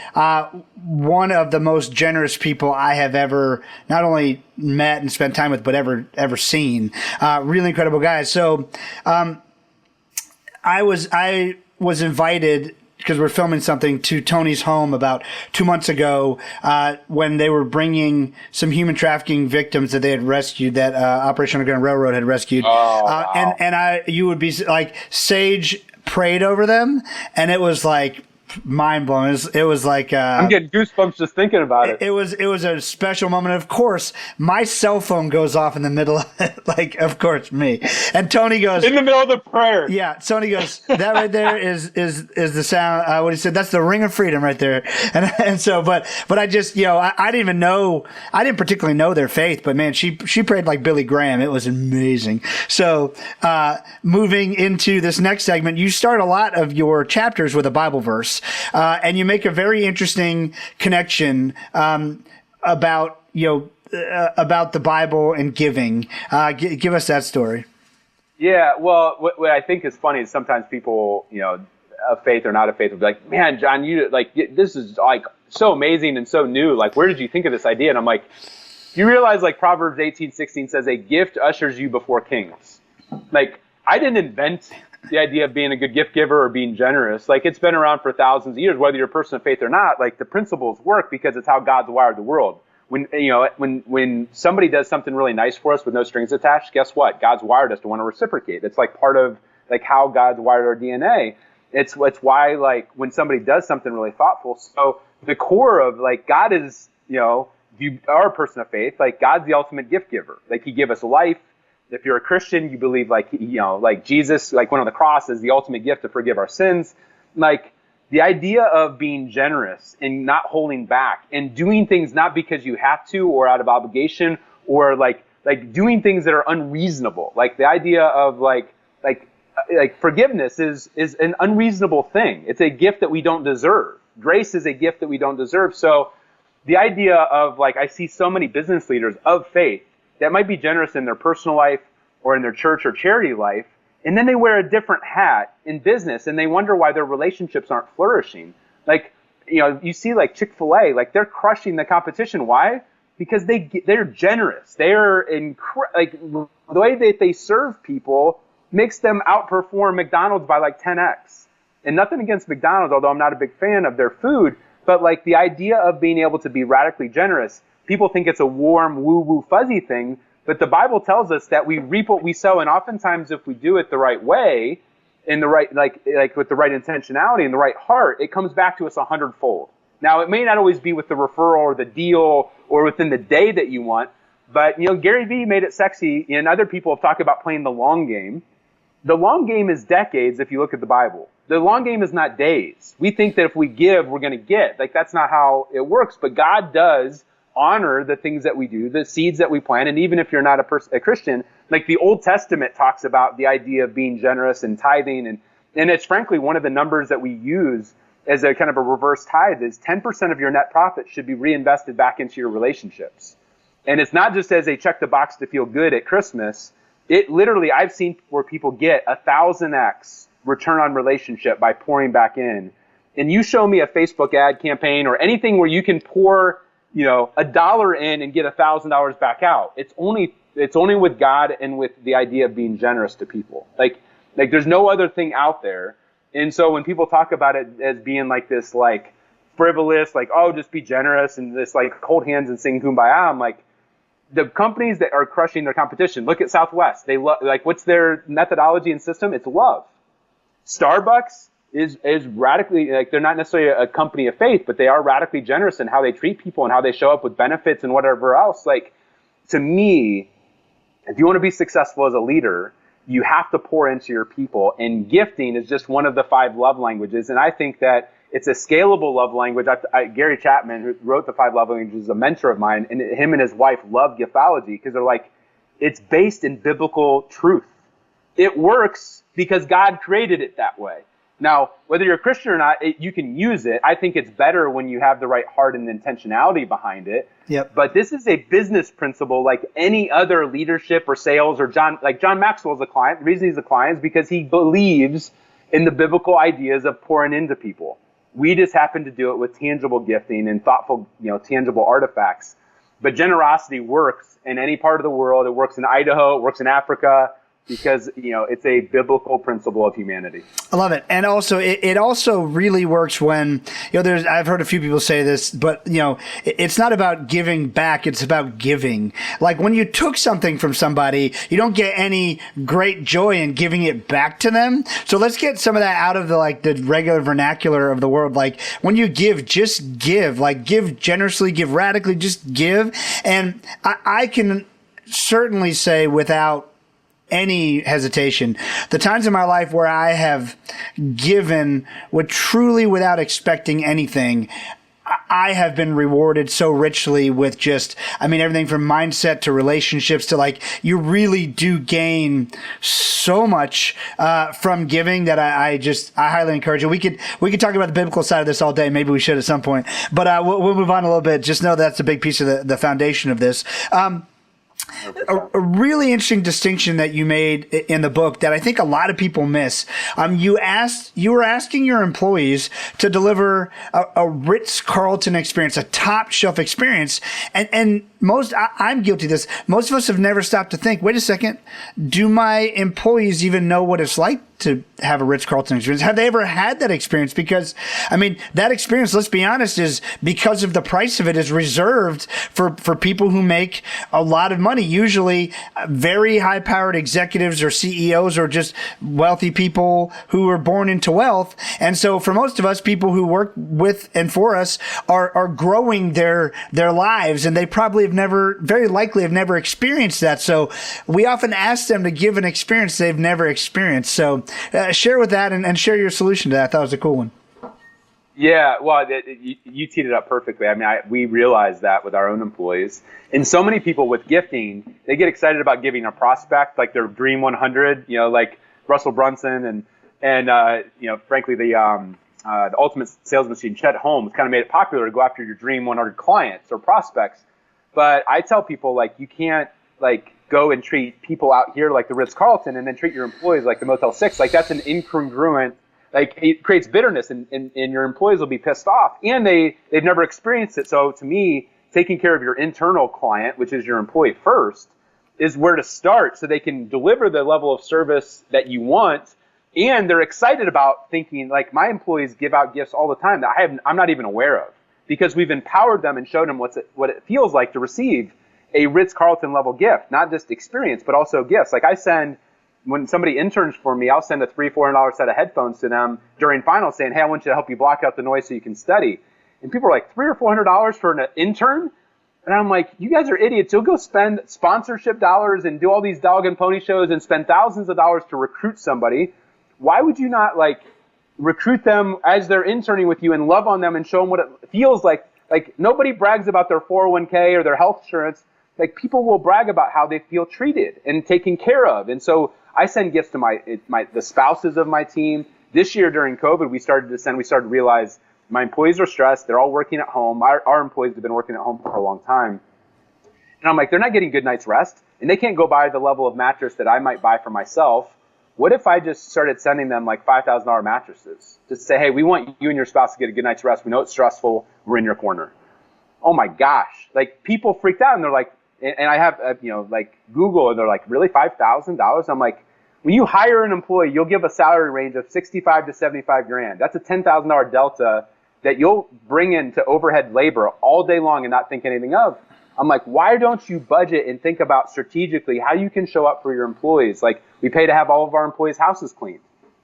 one of the most generous people I have ever not only met and spent time with, but ever seen. Really incredible guy. So, I was invited, because we're filming something, to Tony's home about 2 months ago, when they were bringing some human trafficking victims that they had rescued, that Operation Underground Railroad had rescued. Oh, wow. And you would be like, Sage prayed over them, and it was like mind blowing. It was like I'm getting goosebumps just thinking about it. It was a special moment. Of course, my cell phone goes off in the middle of it. Like, of course, me. And Tony goes in the middle of the prayer. Yeah, Tony goes, that right there is the sound. What he said, that's the ring of freedom right there. And so, but I just, I didn't even know. I didn't particularly know their faith, but man, she prayed like Billy Graham. It was amazing. So, moving into this next segment, you start a lot of your chapters with a Bible verse. And you make a very interesting connection about the Bible and giving. Give us that story. Yeah, well, what I think is funny is sometimes people, of faith or not of faith, will be like, "Man, John, this is like so amazing and so new. Like, where did you think of this idea?" And I'm like, you realize, like, Proverbs 18:16 says, "A gift ushers you before kings." Like, I didn't invent the idea of being a good gift giver or being generous. Like, it's been around for thousands of years, whether you're a person of faith or not. Like, the principles work because it's how God's wired the world. When somebody does something really nice for us with no strings attached, guess what? God's wired us to want to reciprocate. It's like part of like how God's wired our DNA. It's why, like, when somebody does something really thoughtful. So the core of, like, God is, if you are a person of faith, like, God's the ultimate gift giver. Like, he gave us life. If you're a Christian, you believe, like, like Jesus, like, went on the cross as the ultimate gift to forgive our sins. Like, the idea of being generous and not holding back and doing things not because you have to or out of obligation, or like doing things that are unreasonable. Like, the idea of like like forgiveness is an unreasonable thing. It's a gift that we don't deserve. Grace is a gift that we don't deserve. So the idea of like, I see so many business leaders of faith that might be generous in their personal life or in their church or charity life, and then they wear a different hat in business and they wonder why their relationships aren't flourishing. Like, you know, you see like Chick-fil-A, like they're crushing the competition. Why? Because they're generous. They're like the way that they serve people makes them outperform McDonald's by like 10x. And nothing against McDonald's, although I'm not a big fan of their food, but like the idea of being able to be radically generous, people think it's a warm, woo-woo, fuzzy thing, but the Bible tells us that we reap what we sow, and oftentimes if we do it the right way, in the right, like with the right intentionality and the right heart, it comes back to us 100-fold. Now, it may not always be with the referral or the deal or within the day that you want, but, you know, Gary Vee made it sexy, and other people have talked about playing the long game. The long game is decades if you look at the Bible. The long game is not days. We think that if we give, we're going to get. Like, that's not how it works, but God does honor the things that we do, the seeds that we plant, and even if you're not a Christian, like the Old Testament talks about the idea of being generous and tithing, and it's frankly one of the numbers that we use as a kind of a reverse tithe is 10% of your net profit should be reinvested back into your relationships. And it's not just as a check the box to feel good at Christmas. It literally, I've seen where people get 1,000x return on relationship by pouring back in. And you show me a Facebook ad campaign or anything where you can pour, you know, $1 in and get $1,000 back out. It's only with God and with the idea of being generous to people. Like there's no other thing out there. And so when people talk about it as being like this, like frivolous, like, oh, just be generous and this like hold hands and sing Kumbaya, I'm like, the companies that are crushing their competition, look at Southwest. They love, like, what's their methodology and system? It's love. Starbucks is radically, like, they're not necessarily a company of faith, but they are radically generous in how they treat people and how they show up with benefits and whatever else. Like, to me, if you want to be successful as a leader, you have to pour into your people, and gifting is just one of the 5 love languages. And I think that it's a scalable love language. Gary Chapman, who wrote the 5 love languages, is a mentor of mine, and him and his wife love Giftology because they're like, it's based in biblical truth. It works because God created it that way. Now, whether you're a Christian or not, you can use it. I think it's better when you have the right heart and intentionality behind it. Yep. But this is a business principle like any other leadership or sales or John Maxwell's a client. The reason he's a client is because he believes in the biblical ideas of pouring into people. We just happen to do it with tangible gifting and thoughtful, you know, tangible artifacts. But generosity works in any part of the world. It works in Idaho. It works in Africa. Because, you know, it's a biblical principle of humanity. I love it. And also, it also really works when, you know, I've heard a few people say this, but, you know, it's not about giving back. It's about giving. Like when you took something from somebody, you don't get any great joy in giving it back to them. So let's get some of that out of the regular vernacular of the world. Like when you give, just give. Like give generously, give radically, just give. And I can certainly say without any hesitation, the times in my life where I have given truly without expecting anything, I have been rewarded so richly with just, I mean, everything from mindset to relationships to like, you really do gain so much from giving that I highly encourage you. We could talk about the biblical side of this all day. Maybe we should at some point, but we'll move on a little bit. Just know that's a big piece of the foundation of this. A really interesting distinction that you made in the book that I think a lot of people miss. You were asking your employees to deliver a Ritz-Carlton experience, a top shelf experience. And I'm guilty of this. Most of us have never stopped to think, wait a second, do my employees even know what it's like to have a Ritz-Carlton experience? Have they ever had that experience? Because, I mean, that experience, let's be honest, is because of the price of it is reserved for people who make a lot of money, usually very high-powered executives or CEOs or just wealthy people who are born into wealth. And so for most of us, people who work with and for us are growing their lives, and they probably very likely have never experienced that. So we often ask them to give an experience they've never experienced. So share with that and share your solution to that. I thought it was a cool one. Yeah, well, you teed it up perfectly. I mean, we realize that with our own employees. And so many people with gifting, they get excited about giving a prospect, like their dream 100, you know, like Russell Brunson and frankly, the ultimate sales machine, Chet Holmes, kind of made it popular to go after your dream 100 clients or prospects. But I tell people, like, you can't like go and treat people out here like the Ritz-Carlton and then treat your employees like the Motel 6. Like, that's an incongruent, like, it creates bitterness, and your employees will be pissed off, and they've never experienced it. So to me, taking care of your internal client, which is your employee first, is where to start, so they can deliver the level of service that you want. And they're excited about thinking, like, my employees give out gifts all the time that I'm not even aware of, because we've empowered them and showed them what it feels like to receive a Ritz-Carlton level gift, not just experience, but also gifts. Like, when somebody interns for me, I'll send a $300-$400 set of headphones to them during finals saying, hey, I want you to help you block out the noise so you can study. And people are like, $300 or $400 for an intern? And I'm like, you guys are idiots. You'll go spend sponsorship dollars and do all these dog and pony shows and spend thousands of dollars to recruit somebody. Why would you not, like, recruit them as they're interning with you and love on them and show them what it feels like? Like, nobody brags about their 401k or their health insurance. Like, people will brag about how they feel treated and taken care of. And so I send gifts to the spouses of my team. This year during COVID, we started to realize my employees are stressed. They're all working at home. Our employees have been working at home for a long time. And I'm like, they're not getting good night's rest, and they can't go buy the level of mattress that I might buy for myself. What if I just started sending them like $5,000 mattresses? Just say, hey, we want you and your spouse to get a good night's rest. We know it's stressful. We're in your corner. Oh my gosh. Like, people freaked out, and they're like, and I have, like Google, and they're like, really, $5,000? I'm like, when you hire an employee, you'll give a salary range of 65 to 75 grand. That's a $10,000 delta that you'll bring into overhead labor all day long and not think anything of. I'm like, why don't you budget and think about strategically how you can show up for your employees? Like, we pay to have all of our employees' houses cleaned,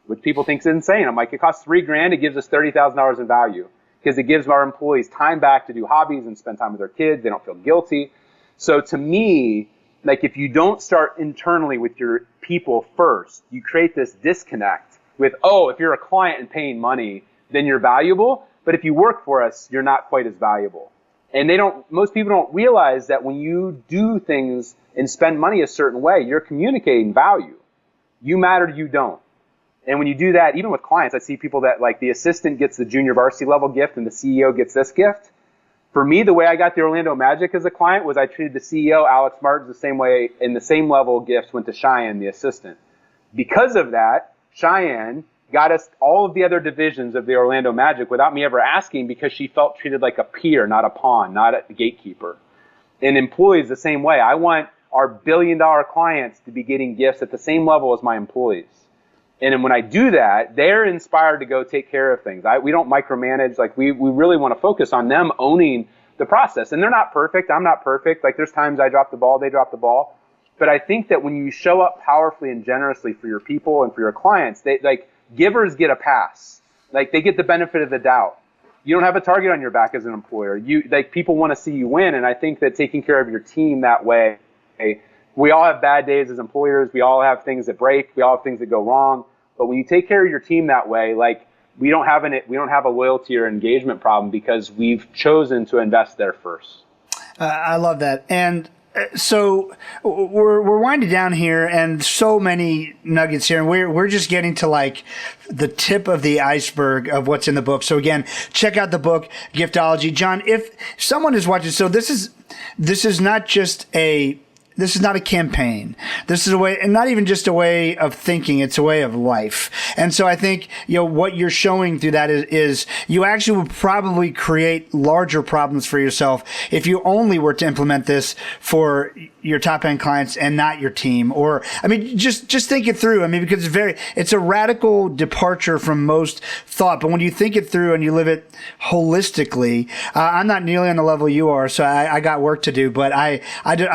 which people think is insane. I'm like, it costs $3,000. It gives us $30,000 in value, because it gives our employees time back to do hobbies and spend time with their kids. They don't feel guilty. So to me, like, if you don't start internally with your people first, you create this disconnect with, oh, if you're a client and paying money, then you're valuable. But if you work for us, you're not quite as valuable. And most people don't realize that when you do things and spend money a certain way, you're communicating value. You matter, you don't. And when you do that, even with clients, I see people that, like, the assistant gets the junior varsity level gift and the CEO gets this gift. For me, the way I got the Orlando Magic as a client was I treated the CEO, Alex Martins, the same way, and the same level of gifts went to Cheyenne, the assistant. Because of that, Cheyenne got us all of the other divisions of the Orlando Magic without me ever asking, because she felt treated like a peer, not a pawn, not a gatekeeper. And employees the same way. I want our billion-dollar clients to be getting gifts at the same level as my employees. And when I do that, they're inspired to go take care of things. We don't micromanage. Like, we really want to focus on them owning the process. And they're not perfect. I'm not perfect. Like, there's times I drop the ball, they drop the ball. But I think that when you show up powerfully and generously for your people and for your clients, givers get a pass. Like, they get the benefit of the doubt. You don't have a target on your back as an employer. People want to see you win. And I think that taking care of your team that way, we all have bad days as employers. We all have things that break. We all have things that go wrong. But when you take care of your team that way, like, we don't have a loyalty or engagement problem, because we've chosen to invest there first. I love that. And so we're winding down here, and so many nuggets here, and we're just getting to, like, the tip of the iceberg of what's in the book. So again, check out the book, Giftology. John, if someone is watching, so this is not just this is not a campaign. This is a way, and not even just a way of thinking, it's a way of life. And so I think, what you're showing through that is you actually would probably create larger problems for yourself if you only were to implement this for your top end clients and not your team. Or, I mean, just think it through. I mean, because it's a radical departure from most thought, but when you think it through and you live it holistically, I'm not nearly on the level you are, so I got work to do, but I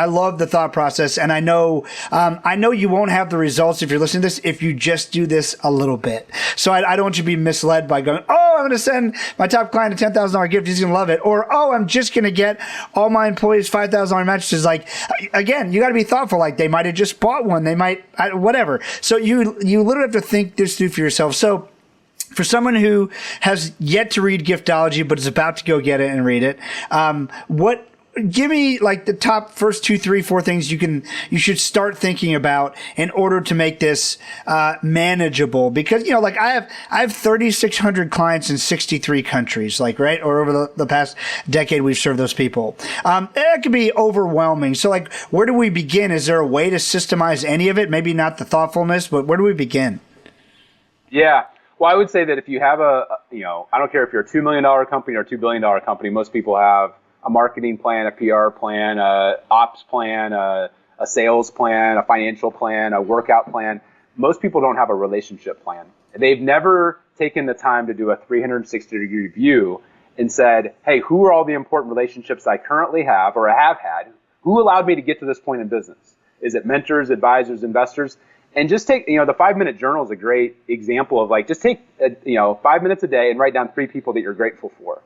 love the thought process, and I know you won't have the results if you're listening to this if you just do this a little bit. So I don't want you to be misled by going, oh, I'm going to send my top client a $10,000 gift, he's going to love it, or oh, I'm just going to get all my employees $5,000 mattresses. Like, again, you got to be thoughtful. Like, they might have just bought one, they might whatever. So you literally have to think this through for yourself. So for someone who has yet to read Giftology but is about to go get it and read it, give me like the top first 2, 3, 4 things you should start thinking about in order to make this manageable. Because, like I have 3,600 clients in 63 countries, like, right? Or over the past decade, we've served those people. It can be overwhelming. So like, where do we begin? Is there a way to systemize any of it? Maybe not the thoughtfulness, but where do we begin? Yeah. Well, I would say that if you have I don't care if you're a $2 million company or a $2 billion company, most people have a marketing plan, a PR plan, a ops plan, a sales plan, a financial plan, a workout plan. Most people don't have a relationship plan. They've never taken the time to do a 360-degree view and said, hey, who are all the important relationships I currently have or have had? Who allowed me to get to this point in business? Is it mentors, advisors, investors? And just take, the 5-minute journal is a great example of like, just take, 5 minutes a day and write down 3 people that you're grateful for.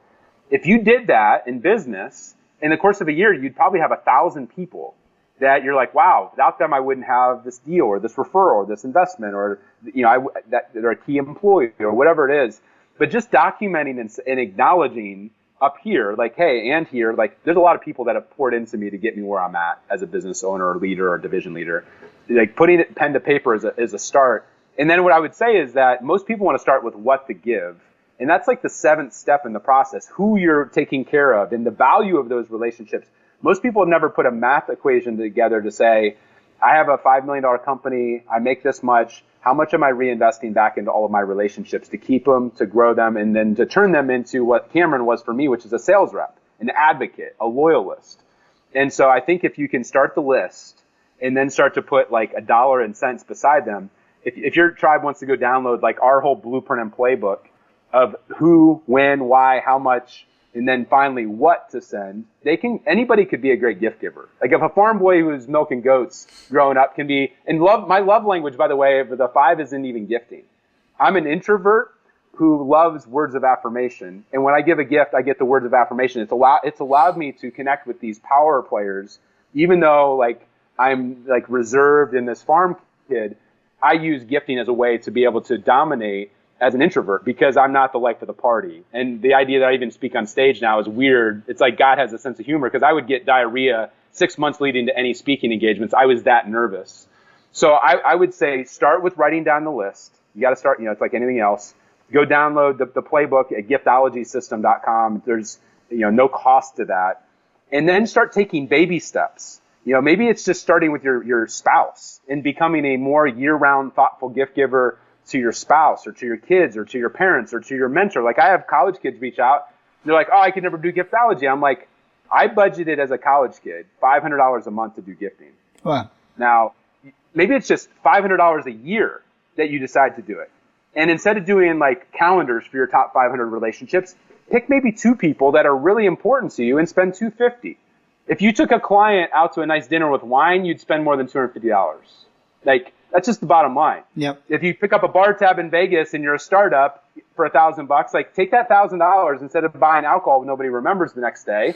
If you did that in business, in the course of a year, you'd probably have 1,000 people that you're like, wow, without them, I wouldn't have this deal or this referral or this investment or, that they're a key employee or whatever it is. But just documenting and acknowledging up here, like, hey, and here, like, there's a lot of people that have poured into me to get me where I'm at as a business owner or leader or division leader. Like putting it pen to paper is a start. And then what I would say is that most people want to start with what to give. And that's like the 7th step in the process, who you're taking care of and the value of those relationships. Most people have never put a math equation together to say, I have a $5 million company, I make this much, how much am I reinvesting back into all of my relationships to keep them, to grow them, and then to turn them into what Cameron was for me, which is a sales rep, an advocate, a loyalist. And so I think if you can start the list and then start to put like a dollar and cents beside them, if your tribe wants to go download like our whole blueprint and playbook of who, when, why, how much, and then finally what to send, anybody could be a great gift giver. Like if a farm boy who's milking goats growing up can be, and my love language, by the way, of the 5 isn't even gifting. I'm an introvert who loves words of affirmation. And when I give a gift, I get the words of affirmation. It's allowed me to connect with these power players, even though like I'm like reserved in this farm kid, I use gifting as a way to be able to dominate as an introvert because I'm not the life of the party. And the idea that I even speak on stage now is weird. It's like God has a sense of humor because I would get diarrhea 6 months leading to any speaking engagements. I was that nervous. So I would say start with writing down the list. You got to start, it's like anything else. Go download the playbook at giftologysystem.com. There's, no cost to that. And then start taking baby steps. Maybe it's just starting with your spouse and becoming a more year-round thoughtful gift giver to your spouse or to your kids or to your parents or to your mentor. Like I have college kids reach out. They're like, oh, I could never do giftology. I'm like, I budgeted as a college kid $500 a month to do gifting. Wow. Now, maybe it's just $500 a year that you decide to do it. And instead of doing like calendars for your top 500 relationships, pick maybe 2 people that are really important to you and spend $250. If you took a client out to a nice dinner with wine, you'd spend more than $250. Like, that's just the bottom line. Yep. If you pick up a bar tab in Vegas and you're a startup for $1,000, like take that $1,000 instead of buying alcohol nobody remembers the next day,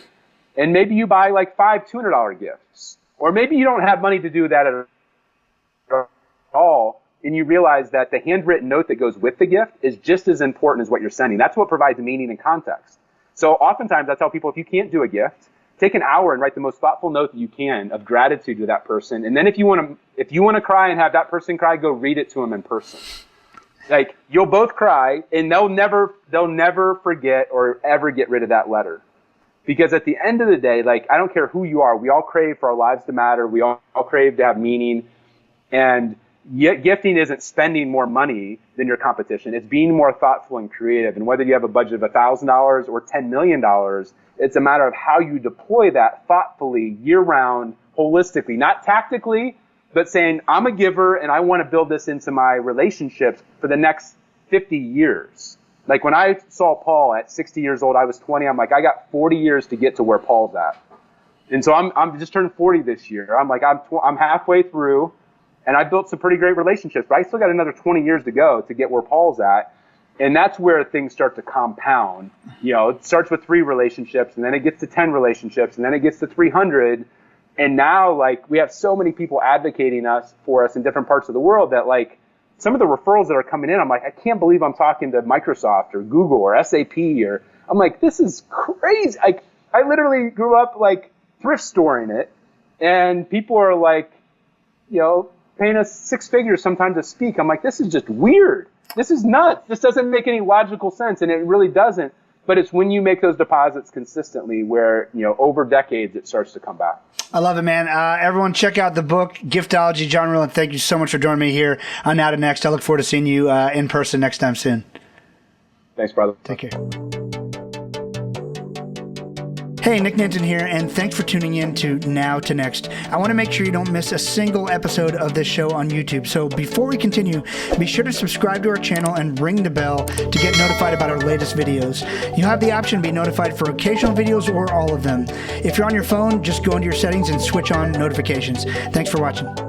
and maybe you buy like 5 $200 gifts. Or maybe you don't have money to do that at all, and you realize that the handwritten note that goes with the gift is just as important as what you're sending. That's what provides meaning and context. So oftentimes I tell people, if you can't do a gift, take an hour and write the most thoughtful note that you can of gratitude to that person. And then if you want to cry and have that person cry, go read it to them in person. Like you'll both cry and they'll never forget or ever get rid of that letter. Because at the end of the day, like I don't care who you are, we all crave for our lives to matter. We all crave to have meaning. And yet gifting isn't spending more money than your competition. It's being more thoughtful and creative. And whether you have a budget of $1,000 or $10 million, it's a matter of how you deploy that thoughtfully, year-round, holistically, not tactically, but saying, I'm a giver and I want to build this into my relationships for the next 50 years. Like when I saw Paul at 60 years old, I was 20. I'm like, I got 40 years to get to where Paul's at. And so I'm just turned 40 this year. I'm like, I'm halfway through and I built some pretty great relationships, but I still got another 20 years to go to get where Paul's at. And that's where things start to compound. It starts with 3 relationships, and then it gets to 10 relationships, and then it gets to 300. And now, like, we have so many people advocating for us in different parts of the world that, like, some of the referrals that are coming in, I'm like, I can't believe I'm talking to Microsoft or Google or SAP. I'm like, this is crazy. I literally grew up, like, thrift storing it, and people are like, paying us 6 figures sometimes to speak. I'm like, this is just weird. This is nuts. This doesn't make any logical sense, and it really doesn't. But it's when you make those deposits consistently where, over decades, it starts to come back. I love it, man. Everyone check out the book, Giftology. John Ruhlin, thank you so much for joining me here on Now to Next. I look forward to seeing you in person next time soon. Thanks, brother. Take care. Hey, Nick Nanton here, and thanks for tuning in to Now to Next. I want to make sure you don't miss a single episode of this show on YouTube. So before we continue, be sure to subscribe to our channel and ring the bell to get notified about our latest videos. You have the option to be notified for occasional videos or all of them. If you're on your phone, just go into your settings and switch on notifications. Thanks for watching.